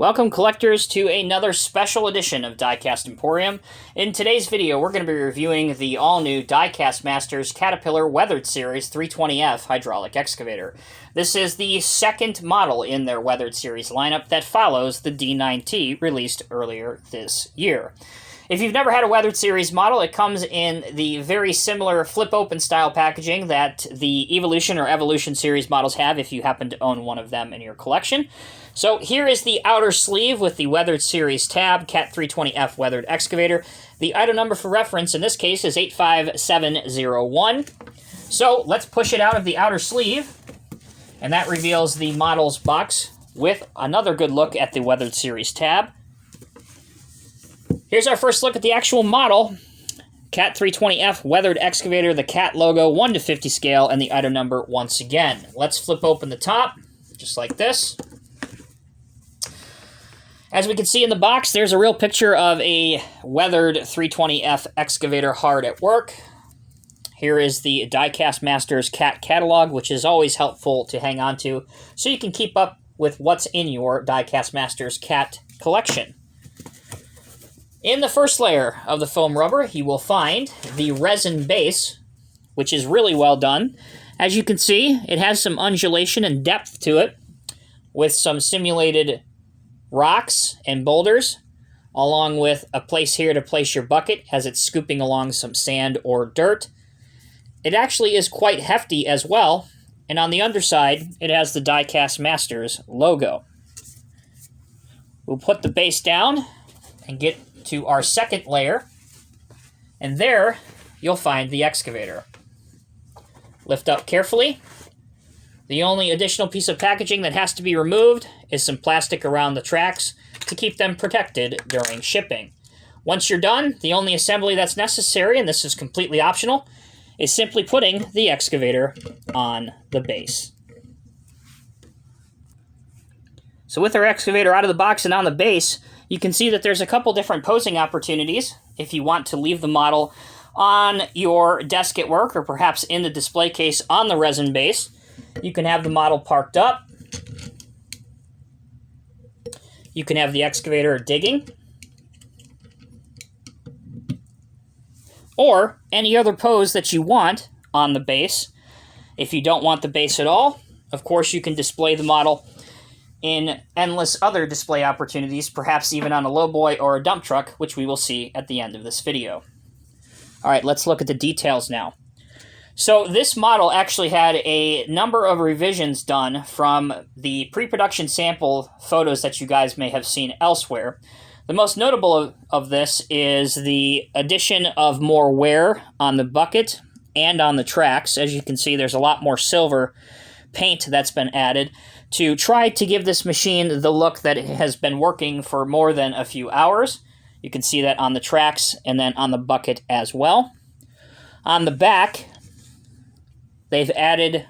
Welcome, collectors, to another special edition of Diecast Emporium. In today's video, we're going to be reviewing the all-new Diecast Masters Caterpillar Weathered Series 320F hydraulic excavator. This is the second model in their Weathered Series lineup that follows the D9T released earlier this year. If you've never had a Weathered Series model, it comes in the very similar flip-open style packaging that the Evolution or Evolution Series models have if you happen to own one of them in your collection. So here is the outer sleeve with the Weathered Series tab, Cat 320F Weathered Excavator. The item number for reference in this case is 85701. So let's push it out of the outer sleeve, and that reveals the model's box with another good look at the Weathered Series tab. Here's our first look at the actual model, Cat 320F Weathered Excavator, the Cat logo, 1:50 scale, and the item number once again. Let's flip open the top, just like this. As we can see in the box, there's a real picture of a weathered 320F excavator hard at work. Here is the Diecast Masters Cat catalog, which is always helpful to hang on to, so you can keep up with what's in your Diecast Masters Cat collection. In the first layer of the foam rubber, you will find the resin base, which is really well done. As you can see, it has some undulation and depth to it, with some simulated rocks and boulders, along with a place here to place your bucket as it's scooping along some sand or dirt. It actually is quite hefty as well, and on the underside, it has the Diecast Masters logo. We'll put the base down and get to our second layer, and there you'll find the excavator. Lift up carefully. The only additional piece of packaging that has to be removed is some plastic around the tracks to keep them protected during shipping. Once you're done, the only assembly that's necessary, and this is completely optional, is simply putting the excavator on the base. So with our excavator out of the box and on the base, you can see that there's a couple different posing opportunities if you want to leave the model on your desk at work or perhaps in the display case on the resin base. You can have the model parked up. You can have the excavator digging. Or any other pose that you want on the base. If you don't want the base at all, of course you can display the model in endless other display opportunities, perhaps even on a lowboy or a dump truck, which we will see at the end of this video. All right, let's look at the details now. So this model actually had a number of revisions done from the pre-production sample photos that you guys may have seen elsewhere. The most notable of this is the addition of more wear on the bucket and on the tracks. As you can see, there's a lot more silver paint that's been added to try to give this machine the look that it has been working for more than a few hours. You can see that on the tracks and then on the bucket as well. On the back, they've added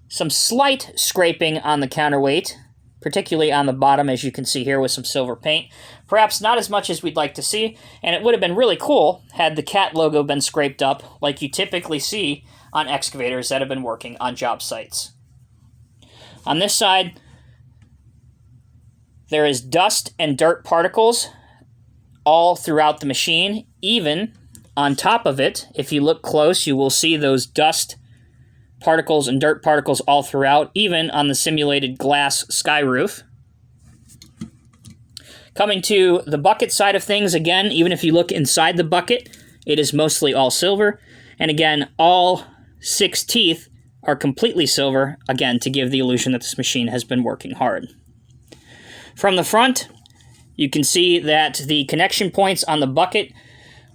some slight scraping on the counterweight, particularly on the bottom, as you can see here with some silver paint. Perhaps not as much as we'd like to see, and it would have been really cool had the Cat logo been scraped up like you typically see on excavators that have been working on job sites. On this side, there is dust and dirt particles all throughout the machine. Even on top of it, if you look close, you will see those dust particles and dirt particles all throughout, even on the simulated glass sky roof. Coming to the bucket side of things, again, even if you look inside the bucket, it is mostly all silver. And again, all 6 teeth are completely silver, again, to give the illusion that this machine has been working hard. From the front, you can see that the connection points on the bucket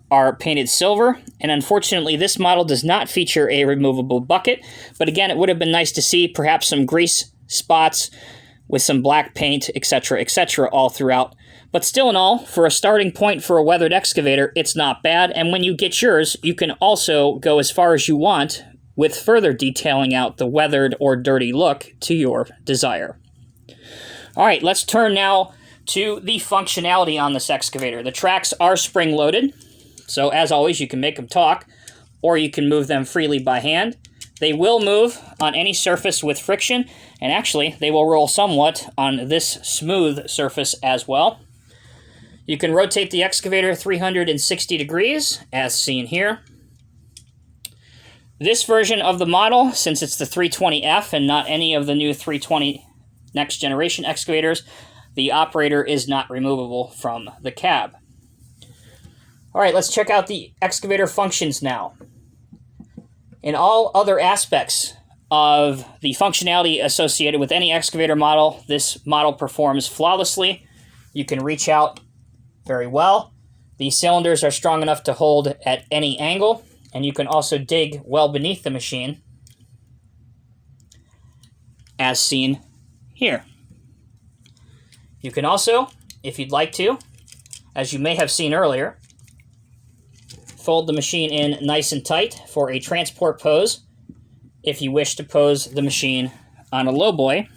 are painted silver, and unfortunately this model does not feature a removable bucket, but again, it would have been nice to see perhaps some grease spots with some black paint, etc., all throughout. But still in all, for a starting point for a weathered excavator, it's not bad, and when you get yours, you can also go as far as you want with further detailing out the weathered or dirty look to your desire. All right, let's turn now to the functionality on this excavator. The tracks are spring-loaded, so as always, you can make them talk, or you can move them freely by hand. They will move on any surface with friction, and actually, they will roll somewhat on this smooth surface as well. You can rotate the excavator 360 degrees, as seen here. This version of the model, since it's the 320F and not any of the new 320 next generation excavators, the operator is not removable from the cab. All right, let's check out the excavator functions now. In all other aspects of the functionality associated with any excavator model, this model performs flawlessly. You can reach out very well. The cylinders are strong enough to hold at any angle, and you can also dig well beneath the machine, as seen here. You can also, if you'd like to, as you may have seen earlier, fold the machine in nice and tight for a transport pose if you wish to pose the machine on a lowboy,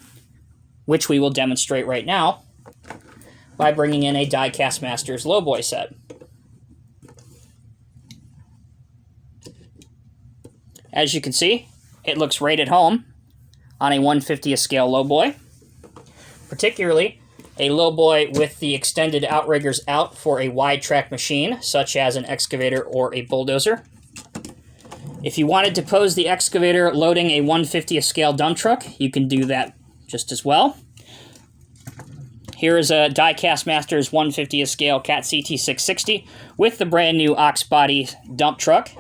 which we will demonstrate right now by bringing in a Diecast Masters lowboy set. As you can see, it looks right at home on a 1/50th scale lowboy, particularly a lowboy with the extended outriggers out for a wide track machine, such as an excavator or a bulldozer. If you wanted to pose the excavator loading a 1/50th scale dump truck, you can do that just as well. Here is a Diecast Masters 1/50th scale Cat CT660 with the brand new ox body dump truck.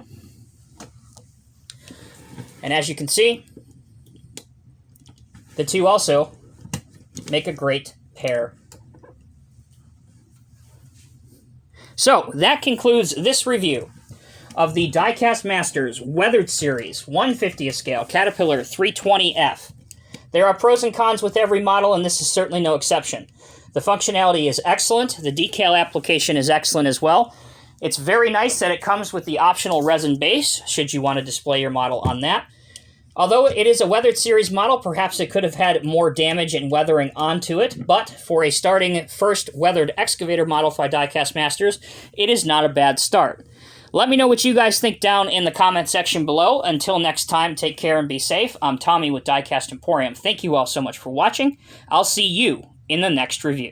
And as you can see, the two also make a great pair. So, that concludes this review of the Diecast Masters Weathered Series 1/50th scale Caterpillar 320F. There are pros and cons with every model, and this is certainly no exception. The functionality is excellent. The decal application is excellent as well. It's very nice that it comes with the optional resin base, should you want to display your model on that. Although it is a weathered series model, perhaps it could have had more damage and weathering onto it, but for a starting first weathered excavator model by Diecast Masters, it is not a bad start. Let me know what you guys think down in the comment section below. Until next time, take care and be safe. I'm Tommy with Diecast Emporium. Thank you all so much for watching. I'll see you in the next review.